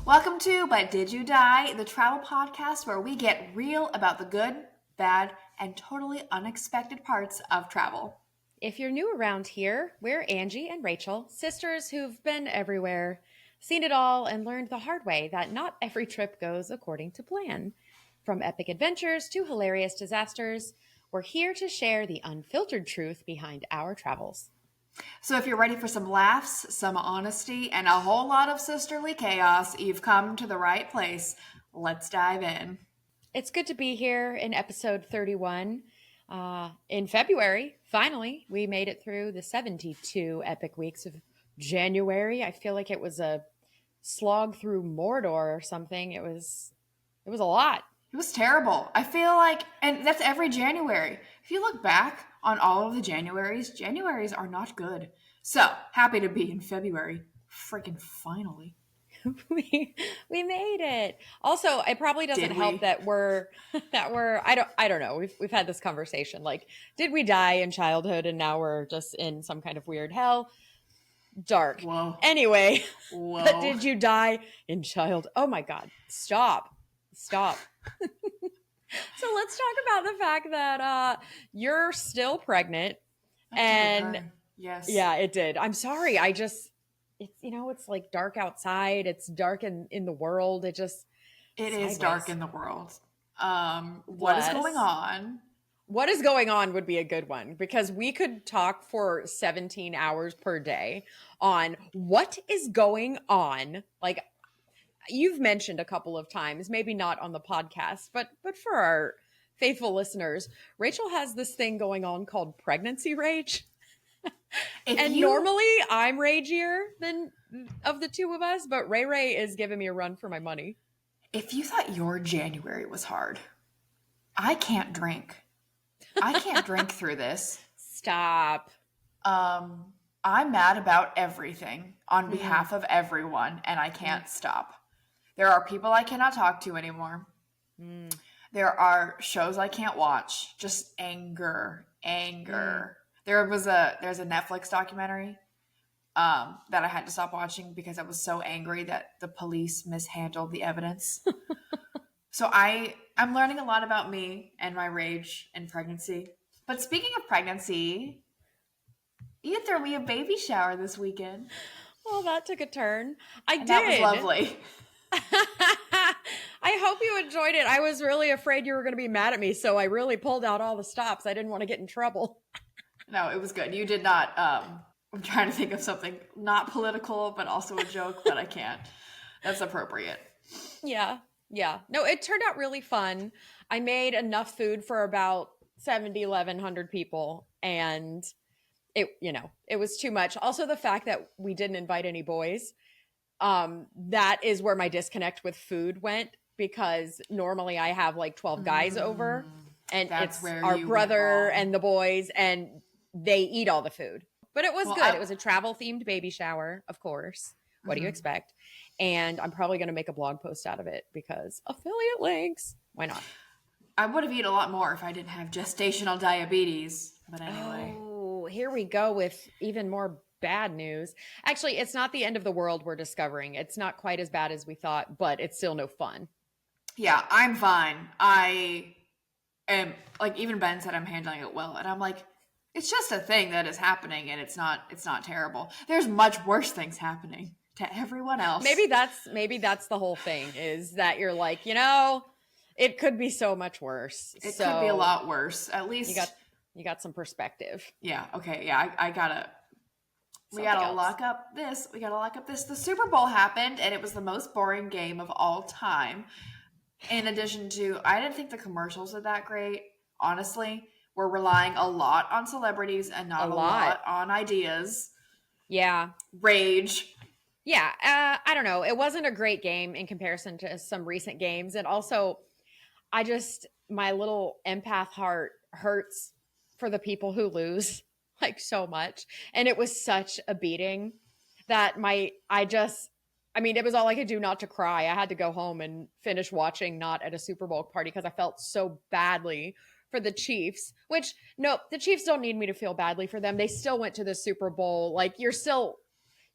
Welcome to But Did You Die, the travel podcast where we get real about the good, bad, and totally unexpected parts of travel. If you're new around here, we're Angie and Rachel, sisters who've been everywhere, seen it all, and learned the hard way that not every trip goes according to plan. From epic adventures to hilarious disasters, we're here to share the unfiltered truth behind our travels. So if you're ready for some laughs, some honesty, and a whole lot of sisterly chaos, you've come to the right place. Let's dive in. It's good to be here in episode 31. In February, finally, we made it through the 72 epic weeks of January. I feel like it was a slog through Mordor or something. It was a lot. It was terrible. I feel like, and that's every January. If you look back on all of the Januaries are not good. So happy to be in February. Freaking finally. we made it. Also, it probably doesn't help that we're I don't know. We've had this conversation. Like, did we die in childhood and now we're just in some kind of weird hell? Dark. Whoa. Anyway, Whoa. But did you die in child? Oh my God. Stop. So let's talk about the fact that you're still pregnant. Yes. Yeah, it did. I'm sorry. It's it's like dark outside. It's dark in the world. It is dark in the world. What is going on? What is going on would be a good one, because we could talk for 17 hours per day on what is going on. Like, you've mentioned a couple of times, maybe not on the podcast, but for our faithful listeners, Rachel has this thing going on called pregnancy rage. Normally I'm ragier than of the two of us, but Ray is giving me a run for my money. If you thought your January was hard, I can't drink. I can't drink through this. Stop. I'm mad about everything on behalf of everyone, and I can't stop. There are people I cannot talk to anymore. There are shows I can't watch. Just anger. There's a Netflix documentary that I had to stop watching because I was so angry that the police mishandled the evidence. So I'm learning a lot about me and my rage and pregnancy. But speaking of pregnancy, you threw me a baby shower this weekend. Well, that took a turn. I did. That was lovely. I hope you enjoyed it. I was really afraid you were going to be mad at me, so I really pulled out all the stops. I didn't want to get in trouble. No, it was good. You did not. I'm trying to think of something not political, but also a joke, but I can't. That's appropriate. Yeah. No, it turned out really fun. I made enough food for about 1,100 people, and it was too much. Also, the fact that we didn't invite any boys, that is where my disconnect with food went, because normally I have like 12 guys over, and it's our brother and the boys, and they eat all the food. But it was good. It was a travel themed baby shower, of course. What do you expect? And I'm probably going to make a blog post out of it because affiliate links. Why not? I would have eaten a lot more if I didn't have gestational diabetes. But anyway. Oh, here we go with even more bad news. Actually, it's not the end of the world we're discovering. It's not quite as bad as we thought, but it's still no fun. Yeah, I'm fine. I am, like, even Ben said I'm handling it well. And I'm like, it's just a thing that is happening, and it's not terrible. There's much worse things happening to everyone else. Maybe that's the whole thing, is that you're like, it could be so much worse. It could be a lot worse. At least you got some perspective. Yeah. Okay. Yeah. We gotta lock up this. The Super Bowl happened, and it was the most boring game of all time. In addition to, I didn't think the commercials are that great. Honestly, we're relying a lot on celebrities and not a lot on ideas. Yeah. Rage. Yeah. I don't know. It wasn't a great game in comparison to some recent games. And also, my little empath heart hurts for the people who lose, like, so much. And it was such a beating that it was all I could do not to cry. I had to go home and finish watching, not at a Super Bowl party, because I felt so badly for the Chiefs, which, no, the Chiefs don't need me to feel badly for them. They still went to the Super Bowl. Like, you're still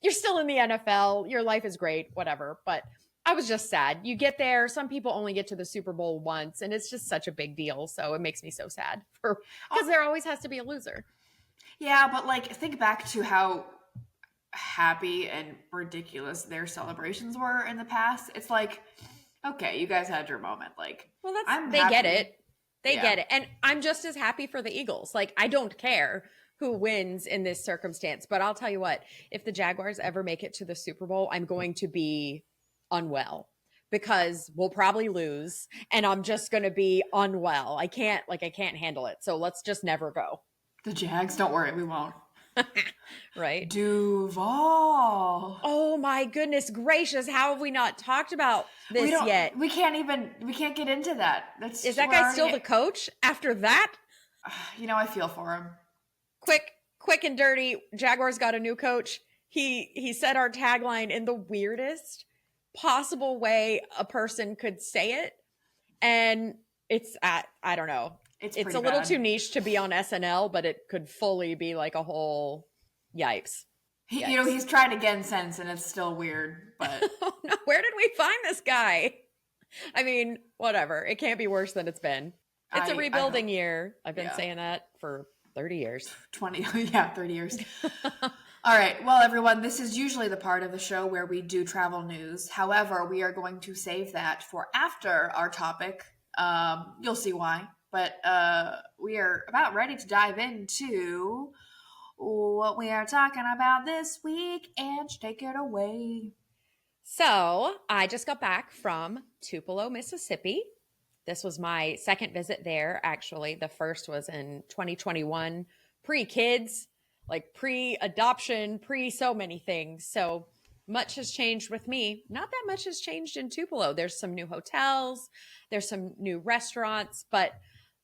in the NFL. Your life is great, whatever. But I was just sad. You get there, some people only get to the Super Bowl once, and it's just such a big deal. So it makes me so sad because there always has to be a loser. Yeah, but like think back to how happy and ridiculous their celebrations were in the past. It's like, okay, you guys had your moment. Like, Well, I'm they happy. get it. They Yeah. get it. And I'm just as happy for the Eagles. Like, I don't care who wins in this circumstance, but I'll tell you what, if the Jaguars ever make it to the Super Bowl, I'm going to be unwell because we'll probably lose and I'm just going to be unwell. I can't handle it. So let's just never go. The Jags, don't worry, we won't. Right? Du-vaaaaallll. Oh my goodness gracious, how have we not talked about this yet? We can't get into that. Is that guy still the coach after that? You know, I feel for him. Quick and dirty. Jaguars got a new coach. He said our tagline in the weirdest possible way a person could say it. And it's I don't know. It's a little too niche to be on SNL, but it could fully be like a whole yikes. You know, he's tried again since, and it's still weird. But oh, no, where did we find this guy? I mean, whatever. It can't be worse than it's been. It's a rebuilding year. I've been saying that for 30 years. 30 years. All right. Well, everyone, this is usually the part of the show where we do travel news. However, we are going to save that for after our topic. You'll see why. But we are about ready to dive into what we are talking about this week. Ange, take it away. So I just got back from Tupelo, Mississippi. This was my second visit there, actually. The first was in 2021, pre-kids, like pre-adoption, pre-so many things. So much has changed with me. Not that much has changed in Tupelo. There's some new hotels, there's some new restaurants, but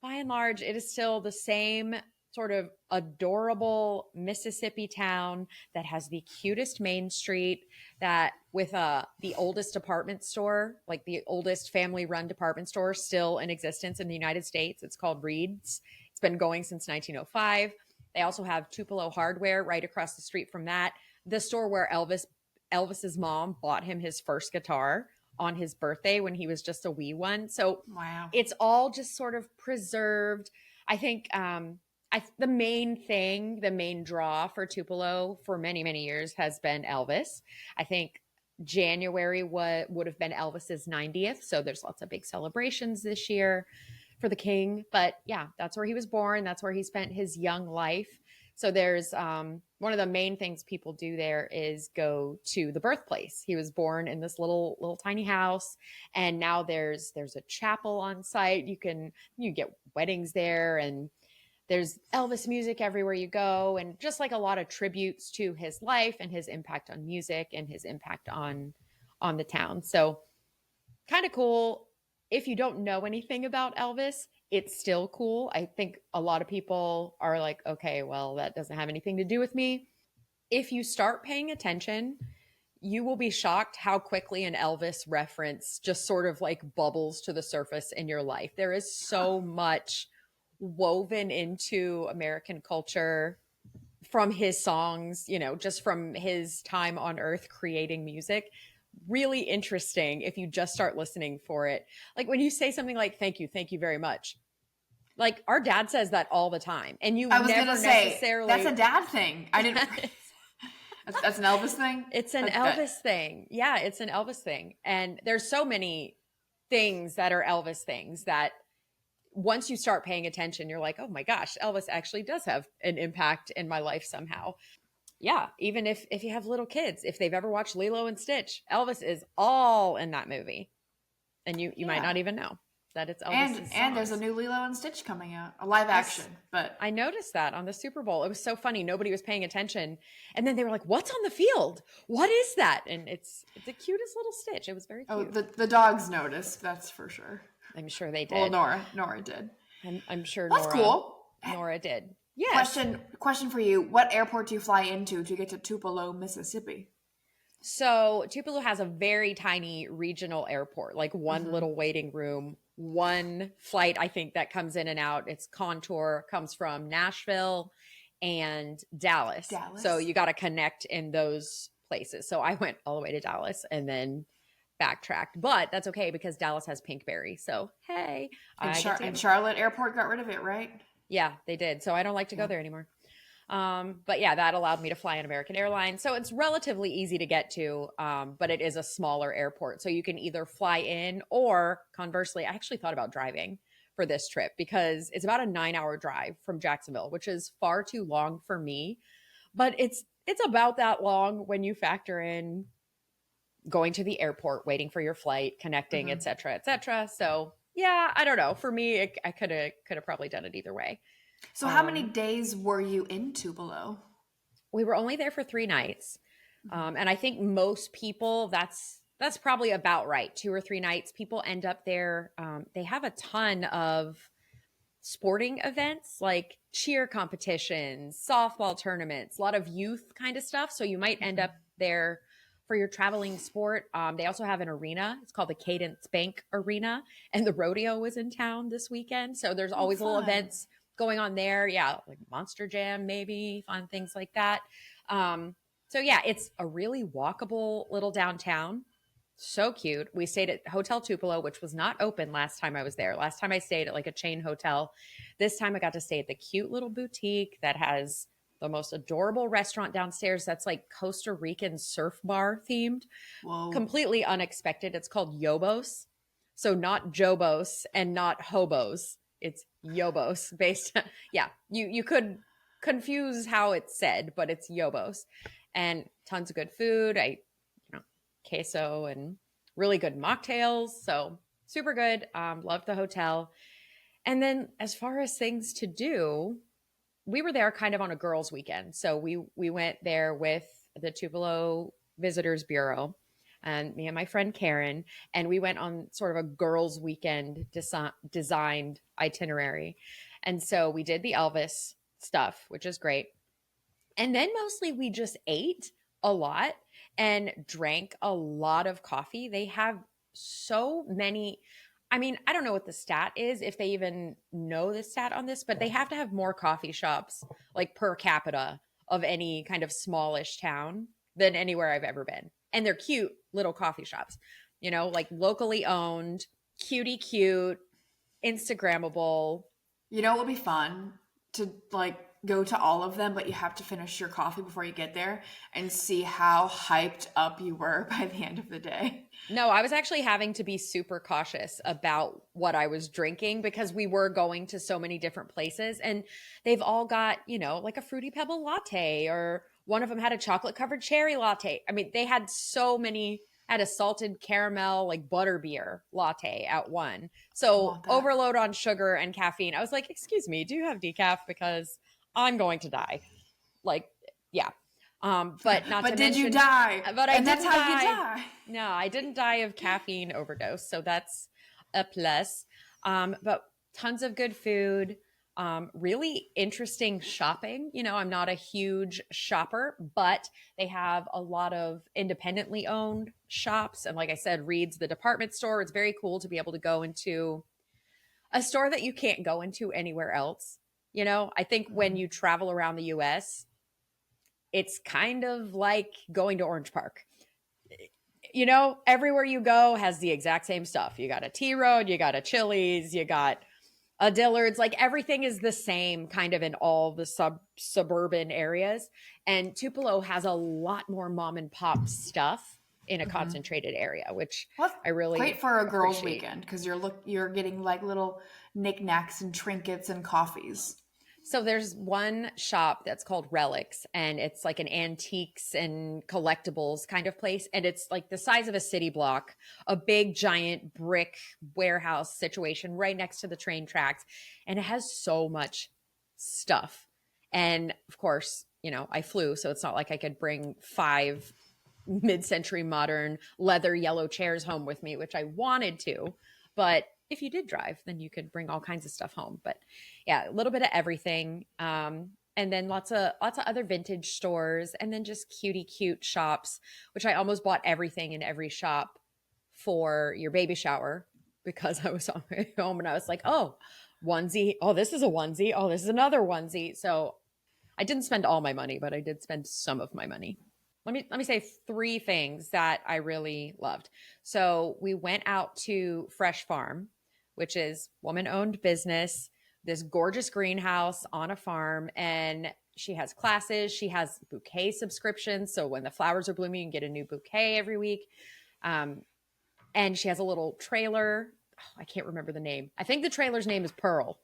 by and large, it is still the same sort of adorable Mississippi town that has the cutest main street, that with the oldest department store, like the oldest family-run department store still in existence in the United States. It's called Reed's. It's been going since 1905. They also have Tupelo Hardware right across the street from that. The store where Elvis's mom bought him his first guitar on his birthday when he was just a wee one. So wow, it's all just sort of preserved. I think the main draw for Tupelo for many, many years has been Elvis. I think January would have been Elvis's 90th. So there's lots of big celebrations this year for the king. But yeah, that's where he was born. That's where he spent his young life. So there's one of the main things people do there is go to the birthplace. He was born in this little tiny house, and now there's a chapel on site. You get weddings there, and there's Elvis music everywhere you go, and just like a lot of tributes to his life and his impact on music and his impact on the town. So kind of cool. If you don't know anything about Elvis, it's still cool. I think a lot of people are like, okay, well, that doesn't have anything to do with me. If you start paying attention, you will be shocked how quickly an Elvis reference just sort of like bubbles to the surface in your life. There is so much woven into American culture from his songs, just from his time on earth creating music. Really interesting if you just start listening for it. Like when you say something like, thank you very much. Like our dad says that all the time. And I was never necessarily. That's a dad thing. I didn't. That's an Elvis thing? It's an Elvis thing. Yeah, it's an Elvis thing. And there's so many things that are Elvis things that once you start paying attention, you're like, oh my gosh, Elvis actually does have an impact in my life somehow. Yeah, even if you have little kids, if they've ever watched Lilo and Stitch, Elvis is all in that movie. And you might not even know that it's Elvis. And there's a new Lilo and Stitch coming out, a live action. But I noticed that on the Super Bowl. It was so funny. Nobody was paying attention. And then they were like, what's on the field? What is that? And it's the cutest little Stitch. It was very cute. Oh, the dogs noticed, that's for sure. I'm sure they did. Well, Nora did. I'm sure that's cool. Nora did. Yes. Question for you. What airport do you fly into to get to Tupelo, Mississippi? So Tupelo has a very tiny regional airport, like one little waiting room, one flight, I think, that comes in and out. Its contour comes from Nashville and Dallas. So you got to connect in those places. So I went all the way to Dallas and then backtracked, but that's okay because Dallas has Pinkberry. So, hey, And Charlotte Airport got rid of it, right? Yeah, they did. So I don't like to go there anymore. But yeah, that allowed me to fly on American Airlines. So it's relatively easy to get to, but it is a smaller airport. So you can either fly in or conversely, I actually thought about driving for this trip because it's about a 9-hour drive from Jacksonville, which is far too long for me. But it's about that long when you factor in going to the airport, waiting for your flight, connecting, et cetera, et cetera. So yeah, I don't know. For me, I could have probably done it either way. So how many days were you in Tupelo? We were only there for 3 nights. And I think most people, that's probably about right. 2 or 3 nights. People end up there. They have a ton of sporting events like cheer competitions, softball tournaments, a lot of youth kind of stuff. So you might end up there for your traveling sport. They also have an arena. It's called the Cadence Bank Arena. And the rodeo was in town this weekend. So there's always little events going on there. Yeah, like Monster Jam, maybe, fun things like that. So yeah, it's a really walkable little downtown. So cute. We stayed at Hotel Tupelo, which was not open last time I was there. Last time I stayed at like a chain hotel. This time I got to stay at the cute little boutique that has the most adorable restaurant downstairs that's like Costa Rican surf bar themed. Whoa. Completely unexpected. It's called Yobos. So not Jobos and not Hobos. It's Yobos based. Yeah, you could confuse how it's said, but it's Yobos. And tons of good food. Queso and really good mocktails. So super good. Loved the hotel. And then as far as things to do, we were there kind of on a girls' weekend. So we went there with the Tupelo Visitors Bureau and me and my friend Karen, and we went on sort of a girls' weekend designed itinerary. And so we did the Elvis stuff, which is great. And then mostly we just ate a lot and drank a lot of coffee. They have so many. I mean, I don't know what the stat is, if they even know the stat on this, but they have to have more coffee shops like per capita of any kind of smallish town than anywhere I've ever been. And they're cute little coffee shops, like locally owned, cutie cute, Instagrammable. You know, it would be fun to like go to all of them, but you have to finish your coffee before you get there and see how hyped up you were by the end of the day. No, I was actually having to be super cautious about what I was drinking because we were going to so many different places and they've all got, like a Fruity Pebble latte, or one of them had a chocolate covered cherry latte. I mean, they had so many, had a salted caramel, like butterbeer latte at one. So overload on sugar and caffeine. I was like, excuse me, do you have decaf? Because I'm going to die. Like, yeah. But not but to did mention, you die? But and that's how you die. No, I didn't die of caffeine overdose. So that's a plus. But tons of good food. Really interesting shopping. I'm not a huge shopper, but they have a lot of independently owned shops. And like I said, Reed's the department store. It's very cool to be able to go into a store that you can't go into anywhere else. I think when you travel around the US, it's kind of like going to Orange Park. Everywhere you go has the exact same stuff. You got a T Road, you got a Chili's, you got a Dillard's, like everything is the same kind of in all the suburban areas. And Tupelo has a lot more mom and pop stuff in a concentrated area, which I really great for a girls' appreciate. weekend because you're getting like little knickknacks and trinkets and coffees. So there's one shop that's called Relics, and it's like an antiques and collectibles kind of place. And it's like the size of a city block, a big giant brick warehouse situation right next to the train tracks. And it has so much stuff. And of course, I flew, so it's not like I could bring 5 mid-century modern leather yellow chairs home with me, which I wanted to, but if you did drive, then you could bring all kinds of stuff home. But yeah, a little bit of everything. And then lots of other vintage stores, and then just cutie cute shops, which I almost bought everything in every shop for your baby shower because I was on my way home and I was like, oh, onesie. Oh, this is a onesie. Oh, this is another onesie. So I didn't spend all my money, but I did spend some of my money. let me say 3 things that I really loved. So we went out to Fresh Farm, which is woman-owned business, this gorgeous greenhouse on a farm, and she has classes. She has bouquet subscriptions. So when the flowers are blooming, you can get a new bouquet every week. And she has a little trailer. Oh, I can't remember the name. I think the trailer's name is Pearl.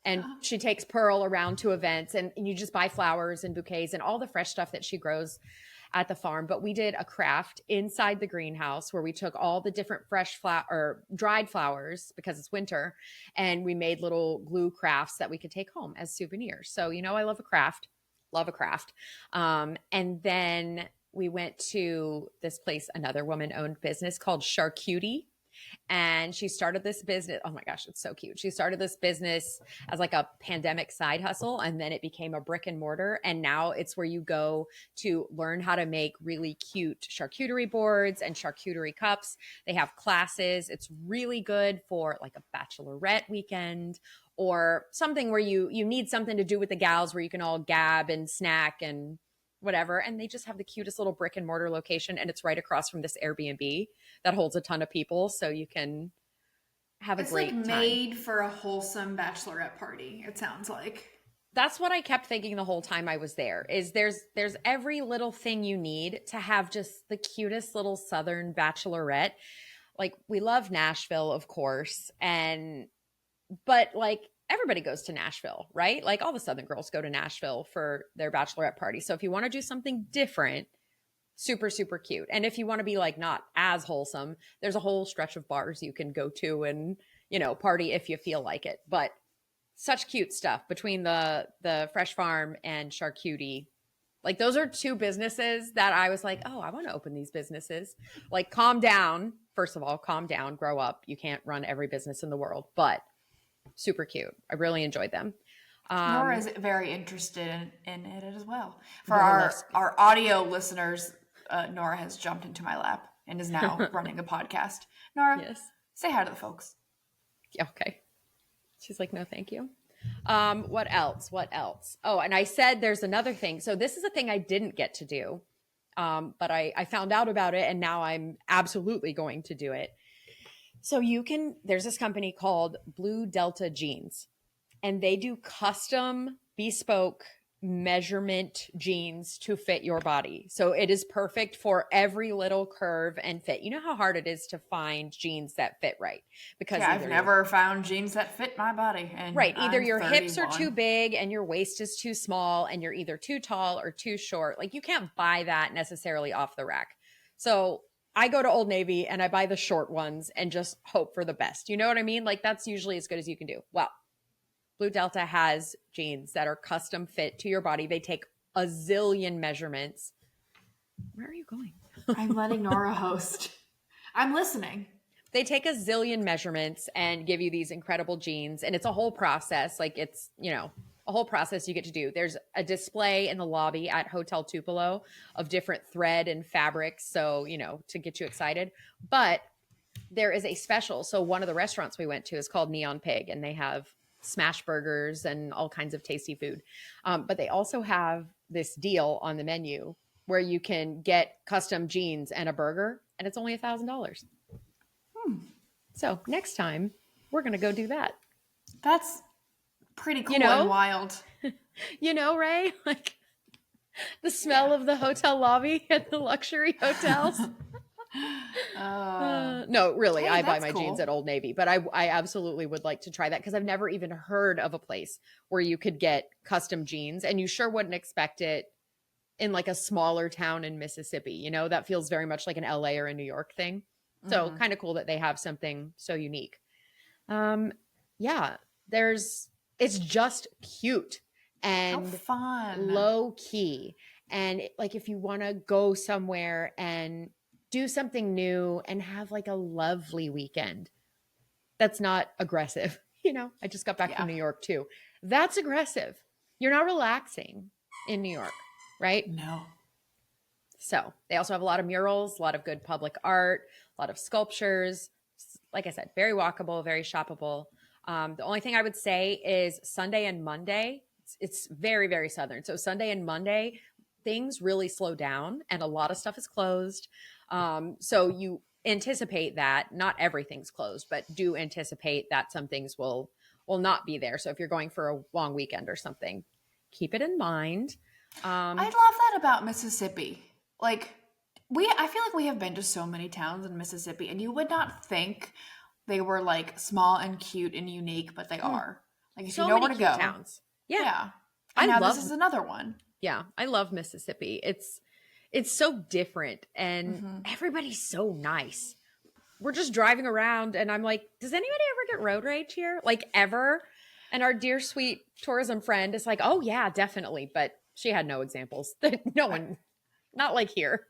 And she takes Pearl around to events, and you just buy flowers and bouquets and all the fresh stuff that she grows at the farm. But we did a craft inside the greenhouse where we took all the different fresh or dried flowers because it's winter, and we made little glue crafts that we could take home as souvenirs. So, I love a craft. And then we went to this place, another woman-owned business called Charcutie. And she started this business. Oh my gosh, it's so cute. She started this business as like a pandemic side hustle, and then it became a brick and mortar. And now it's where you go to learn how to make really cute charcuterie boards and charcuterie cups. They have classes. It's really good for like a bachelorette weekend or something where you need something to do with the gals where you can all gab and snack and whatever. And they just have the cutest little brick and mortar location. And it's right across from this Airbnb that holds a ton of people. So you can have a great time. It's like made for a wholesome bachelorette party, it sounds like. That's what I kept thinking the whole time I was there, is there's every little thing you need to have just the cutest little Southern bachelorette. Like, we love Nashville, of course. But like, everybody goes to Nashville, right? Like, all the Southern girls go to Nashville for their bachelorette party. So if you want to do something different, super, super cute. And if you want to be like not as wholesome, there's a whole stretch of bars you can go to and, party if you feel like it. But such cute stuff between the Fresh Farm and Charcutie. Like, those are 2 businesses that I was like, oh, I want to open these businesses. Like, calm down. First of all, calm down, grow up. You can't run every business in the world, but super cute. I really enjoyed them. Nora is very interested in it as well. For our audio listeners, Nora has jumped into my lap and is now running a podcast. Nora, yes. Say hi to the folks. Yeah, okay. She's like, no, thank you. What else? Oh, and I said there's another thing. So this is a thing I didn't get to do, but I found out about it, and now I'm absolutely going to do it. So there's this company called Blue Delta Jeans, and they do custom bespoke measurement jeans to fit your body. So it is perfect for every little curve and fit. You know how hard it is to find jeans that fit right? Because I've never found jeans that fit my body. And right. Either your hips are too big and your waist is too small, and you're either too tall or too short. Like, you can't buy that necessarily off the rack. So I go to Old Navy and I buy the short ones and just hope for the best. You know what I mean? Like, that's usually as good as you can do. Well, Blue Delta has jeans that are custom fit to your body. They take a zillion measurements. Where are you going? I'm letting Nora host. I'm listening. They take a zillion measurements and give you these incredible jeans. And it's a whole process. Like, it's, a whole process you get to do. There's a display in the lobby at Hotel Tupelo of different thread and fabrics. So, to get you excited. But there is a special. So one of the restaurants we went to is called Neon Pig, and they have smash burgers and all kinds of tasty food. But they also have this deal on the menu where you can get custom jeans and a burger, and it's only $1,000. So next time we're going to go do that. That's pretty cool and wild. Ray, like the smell of the hotel lobby at the luxury hotels. No, really, I buy my jeans at Old Navy, but I absolutely would like to try that, because I've never even heard of a place where you could get custom jeans, and you sure wouldn't expect it in like a smaller town in Mississippi. That feels very much like an LA or a New York thing. So kind of cool that they have something so unique. It's just cute and fun, low key. And like, if you want to go somewhere and do something new and have like a lovely weekend, that's not aggressive. I just got back from New York too. That's aggressive. You're not relaxing in New York, right? No. So they also have a lot of murals, a lot of good public art, a lot of sculptures. Like I said, very walkable, very shoppable. The only thing I would say is Sunday and Monday, it's very, very Southern. So Sunday and Monday, things really slow down and a lot of stuff is closed. So you anticipate that not everything's closed, but do anticipate that some things will not be there. So if you're going for a long weekend or something, keep it in mind. I love that about Mississippi. Like, I feel like we have been to so many towns in Mississippi, and you would not think they were like small and cute and unique, but they are. Like, if So you know many where to cute go, towns. Yeah. yeah. I And now love this is another one. Yeah, I love Mississippi. It's so different and everybody's so nice. We're just driving around and I'm like, does anybody ever get road rage here? Like ever? And our dear sweet tourism friend is like, oh yeah, definitely. But she had no examples. No one, not like here.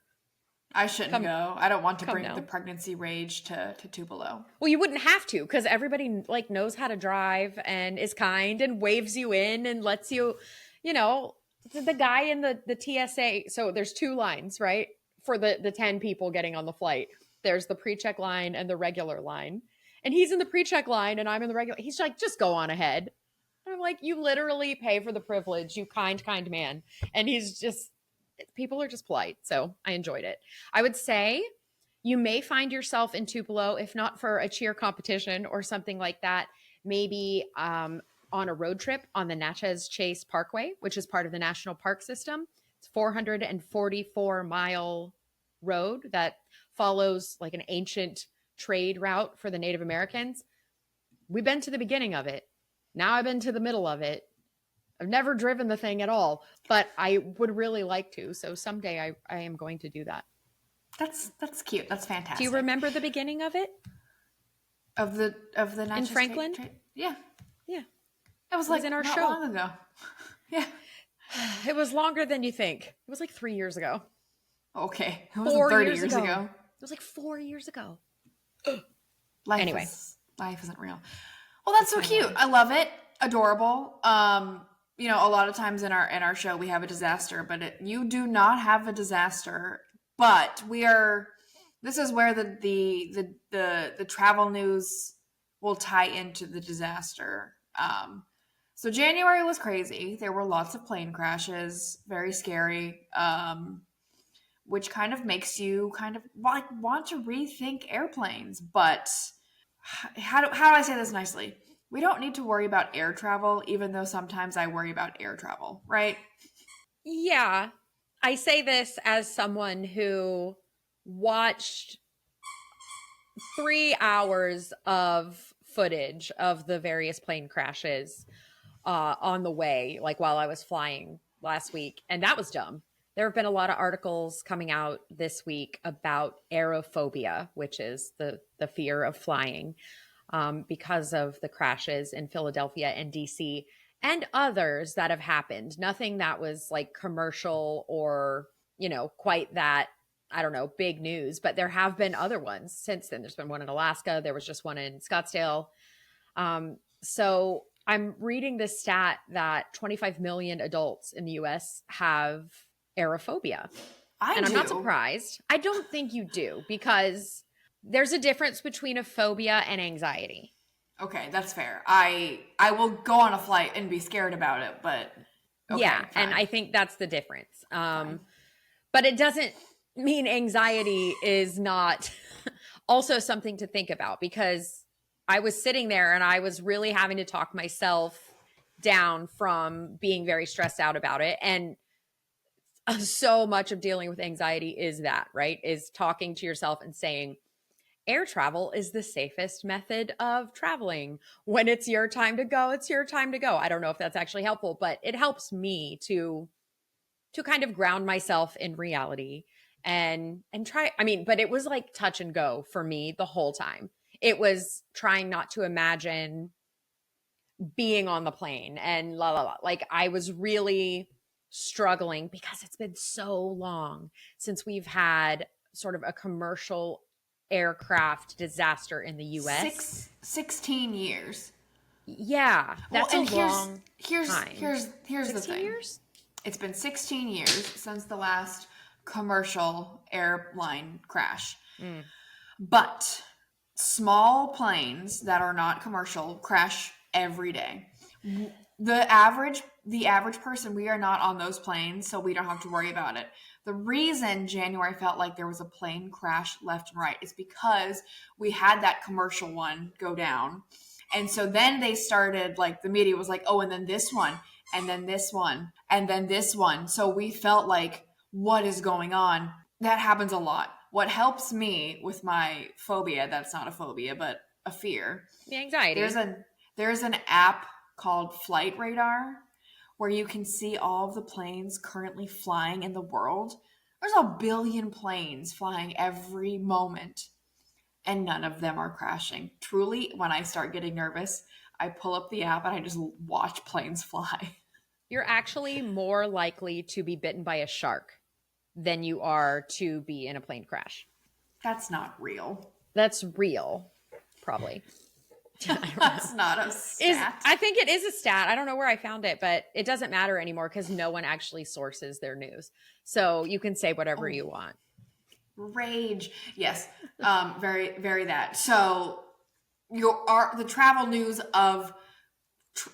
I shouldn't go. I don't want to bring now. the pregnancy rage to Tupelo. Well, you wouldn't have to because everybody like knows how to drive and is kind and waves you in and lets you, you know, the guy in the TSA. So there's two lines, right? For the 10 people getting on the flight. There's the pre-check line and the regular line. And he's in the pre-check line and I'm in the regular. He's like, just go on ahead. And I'm like, you literally pay for the privilege, you kind man. And he's just, people are just polite. So I enjoyed it. I would say you may find yourself in Tupelo, if not for a cheer competition or something like that, maybe on a road trip on the Natchez Trace Parkway, which is part of the national park system. It's 444-mile road that follows like an ancient trade route for the Native Americans. We've been to the beginning of it. Now I've been to the middle of it. I've never driven the thing at all, but I would really like to. So someday I am going to do that. That's cute. That's fantastic. Do you remember the beginning of it? Of the Natchez in Franklin? Yeah. Yeah. It was like in our not show. long ago. Yeah. It was longer than you think. It was like 3 years ago. Okay. It was 30 years ago. It was like 4 years ago. Life isn't real. Well, that's so cute. I love it. Adorable. You know, a lot of times in our show we have a disaster, but you do not have a disaster. But this is where the travel news will tie into the disaster. So January was crazy. There were lots of plane crashes, very scary, which kind of makes you kind of like want to rethink airplanes. But how do I say this nicely? We don't need to worry about air travel, even though sometimes I worry about air travel, right? Yeah. I say this as someone who watched 3 hours of footage of the various plane crashes on the way, like while I was flying last week. And that was dumb. There have been a lot of articles coming out this week about aerophobia, which is the fear of flying because of the crashes in Philadelphia and DC and others that have happened. Nothing that was like commercial or, you know, quite that, I don't know, big news, but there have been other ones since then. There's been one in Alaska. There was just one in Scottsdale. So I'm reading this stat that 25 million adults in the US have aerophobia. And I'm not surprised. I don't think you do because there's a difference between a phobia and anxiety. Okay, that's fair. I will go on a flight and be scared about it, but okay, yeah, fine. and I think that's the difference. But it doesn't mean anxiety is not also something to think about because I was sitting there and I was really having to talk myself down from being very stressed out about it. And so much of dealing with anxiety is that, right? Is talking to yourself and saying, air travel is the safest method of traveling. When it's your time to go, it's your time to go. I don't know if that's actually helpful, but it helps me to kind of ground myself in reality and try. I mean, but it was like touch and go for me the whole time. It was trying not to imagine being on the plane and la la la. Like I was really struggling because it's been so long since we've had sort of a commercial aircraft disaster in the US. 16 years. Yeah, that's a long time. Here's the thing. Years? It's been 16 years since the last commercial airline crash. But small planes that are not commercial crash every day. The average the average person, we are not on those planes, so we don't have to worry about it. The reason January felt like there was a plane crash left and right is because we had that commercial one go down. And so then they started, like, the media was like, oh, and then this one, and then this one, and then this one. So we felt like, what is going on? That happens a lot. What helps me with my phobia, that's not a phobia, but a fear. The anxiety. There's an app called Flight Radar where you can see all of the planes currently flying in the world. There's a billion planes flying every moment, and none of them are crashing. Truly, when I start getting nervous, I pull up the app and I just watch planes fly. You're actually more likely to be bitten by a shark than you are to be in a plane crash. That's not real. That's real, probably. That's not a stat. I think it is a stat. I don't know where I found it, but it doesn't matter anymore because no one actually sources their news. So you can say whatever you want. Rage. Yes. Very, very that. So the travel news of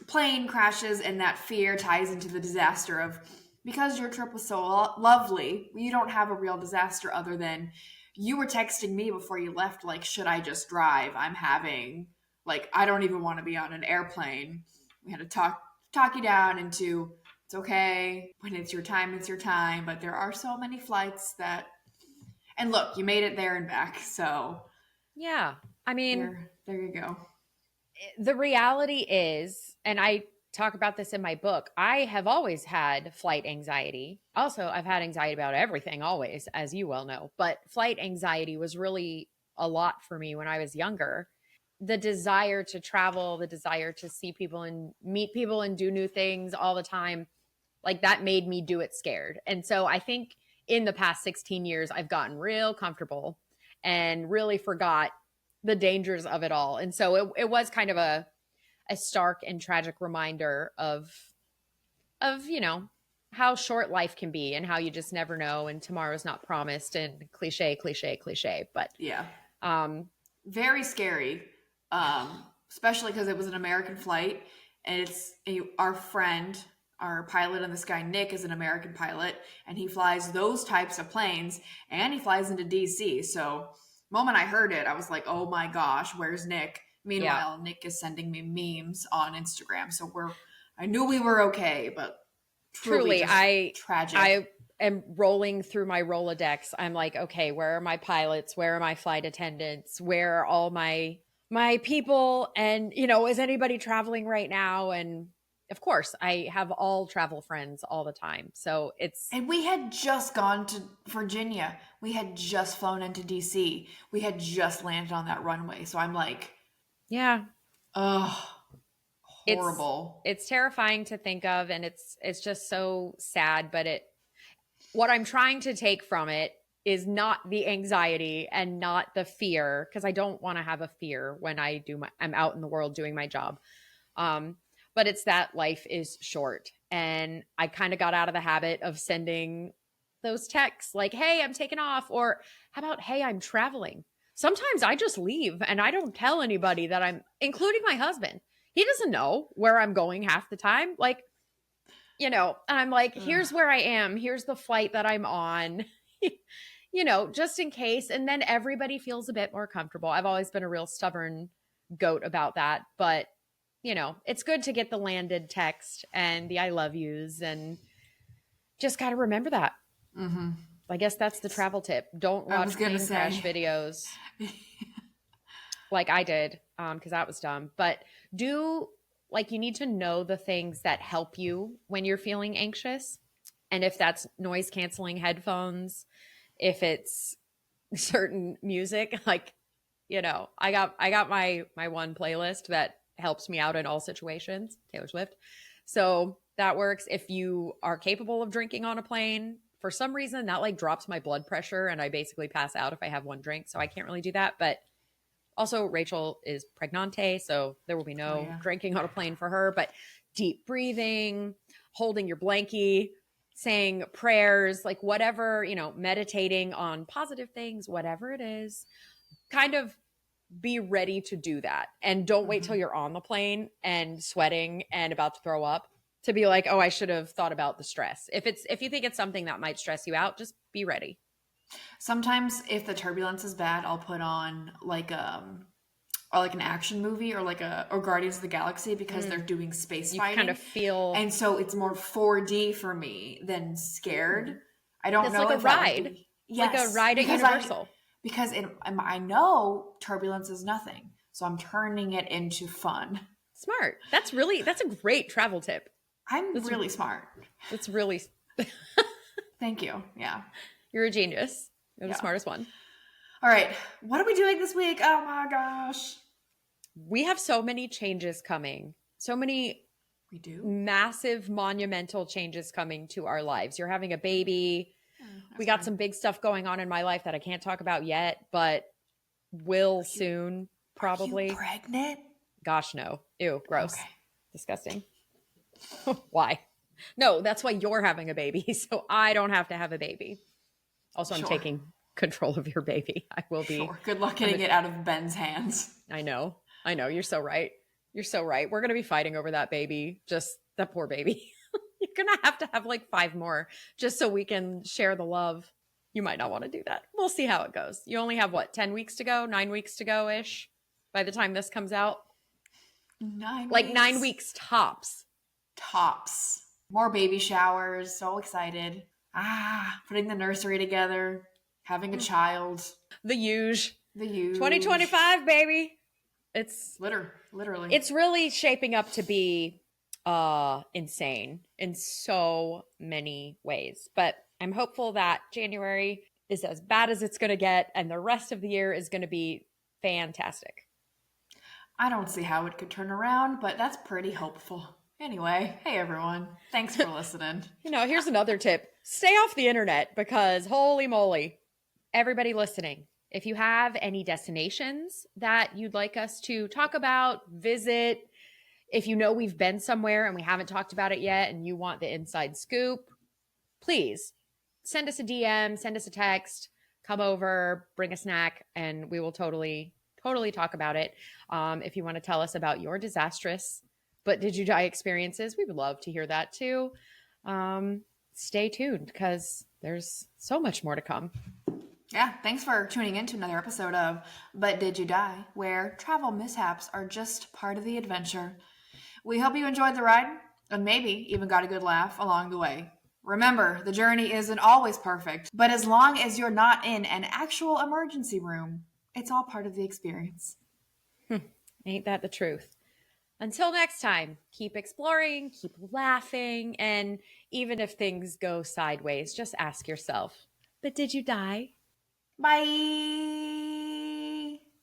plane crashes and that fear ties into the disaster of, because your trip was so lovely, you don't have a real disaster other than you were texting me before you left, like, should I just drive? I'm having, like, I don't even want to be on an airplane. We had to talk you down into, it's okay. When it's your time, it's your time. But there are so many flights that, and look, you made it there and back. So yeah, I mean, there you go. The reality is, and I talk about this in my book, I have always had flight anxiety. Also, I've had anxiety about everything always, as you well know, but flight anxiety was really a lot for me when I was younger. The desire to travel, the desire to see people and meet people and do new things all the time, like that made me do it scared. And so I think in the past 16 years, I've gotten real comfortable and really forgot the dangers of it all. And so it was kind of a stark and tragic reminder of, you know, how short life can be and how you just never know. And tomorrow's not promised, and cliche. But yeah, very scary. Especially because it was an American flight, and our friend, our pilot in the sky, Nick, is an American pilot, and he flies those types of planes, and he flies into DC. So the moment I heard it, I was like, oh my gosh, where's Nick? Meanwhile, Nick is sending me memes on Instagram. So I knew we were okay, but truly tragic. I am rolling through my Rolodex. I'm like, okay, where are my pilots? Where are my flight attendants? Where are all my people? And, you know, is anybody traveling right now? And of course, I have all travel friends all the time. So and we had just gone to Virginia. We had just flown into DC. We had just landed on that runway. So I'm like, yeah. Horrible. It's terrifying to think of, and it's just so sad, but what I'm trying to take from it is not the anxiety and not the fear, because I don't want to have a fear when I'm out in the world doing my job. But it's that life is short, and I kind of got out of the habit of sending those texts like, hey, I'm taking off, or how about, hey, I'm traveling. Sometimes I just leave and I don't tell anybody that including my husband. He doesn't know where I'm going half the time. Like, you know, and I'm like, here's where I am. Here's the flight that I'm on, you know, just in case. And then everybody feels a bit more comfortable. I've always been a real stubborn goat about that. But, you know, it's good to get the landed text and the I love yous, and just got to remember that. Mm-hmm. I guess that's the travel tip. Don't watch plane crash videos like I did, because that was dumb. But you need to know the things that help you when you're feeling anxious. And if that's noise canceling headphones, if it's certain music, like, you know, I got my one playlist that helps me out in all situations, Taylor Swift. So that works. If you are capable of drinking on a plane, for some reason that like drops my blood pressure and I basically pass out if I have one drink. So I can't really do that. But also Rachel is pregnante, so there will be no drinking on a plane for her, but deep breathing, holding your blankie, saying prayers, like whatever, you know, meditating on positive things, whatever it is, kind of be ready to do that. And don't wait till you're on the plane and sweating and about to throw up to be like, oh, I should have thought about the stress. If you think it's something that might stress you out, just be ready. Sometimes if the turbulence is bad, I'll put on like or like an action movie or or Guardians of the Galaxy because they're doing space fighting. You kind of feel, and so it's more 4D for me than scared. I don't know like if a ride. Yes, like a ride at Universal. Because I know turbulence is nothing, so I'm turning it into fun. Smart. That's a great travel tip. That's really smart. That's really. Thank you. Yeah. You're a genius. You're the smartest one. All right. What are we doing this week? Oh my gosh. We have so many changes coming. So many massive, monumental changes coming to our lives. You're having a baby. We got some big stuff going on in my life that I can't talk about yet, but will soon, probably. Are you pregnant? Gosh, no. Ew, gross. Okay. Disgusting. Why? No, that's why you're having a baby, so I don't have to have a baby. Also, I'm taking control of your baby. I will be. Sure. Good luck getting it out of Ben's hands. I know. You're so right. You're so right. We're going to be fighting over that baby. Just that poor baby. You're going to have like 5 more just so we can share the love. You might not want to do that. We'll see how it goes. You only have 10 weeks to go, 9 weeks to go ish by the time this comes out. 9 like weeks. 9 weeks tops. Tops. More baby showers. So excited. Putting the nursery together. Having a child. The huge. 2025, baby. It's literally. It's really shaping up to be insane in so many ways. But I'm hopeful that January is as bad as it's going to get and the rest of the year is going to be fantastic. I don't see how it could turn around, but that's pretty hopeful. Anyway, hey everyone. Thanks for listening. Here's another tip. Stay off the internet because holy moly. Everybody listening, if you have any destinations that you'd like us to talk about, visit, if you know we've been somewhere and we haven't talked about it yet and you want the inside scoop, please send us a DM, send us a text, come over, bring a snack, and we will totally talk about it. If you want to tell us about your disastrous but did you die experiences, we would love to hear that too. Stay tuned because there's so much more to come. Yeah, thanks for tuning in to another episode of But Did You Die, where travel mishaps are just part of the adventure. We hope you enjoyed the ride and maybe even got a good laugh along the way. Remember, the journey isn't always perfect, but as long as you're not in an actual emergency room, it's all part of the experience. Ain't that the truth? Until next time, keep exploring, keep laughing, and even if things go sideways, just ask yourself, but did you die? Bye!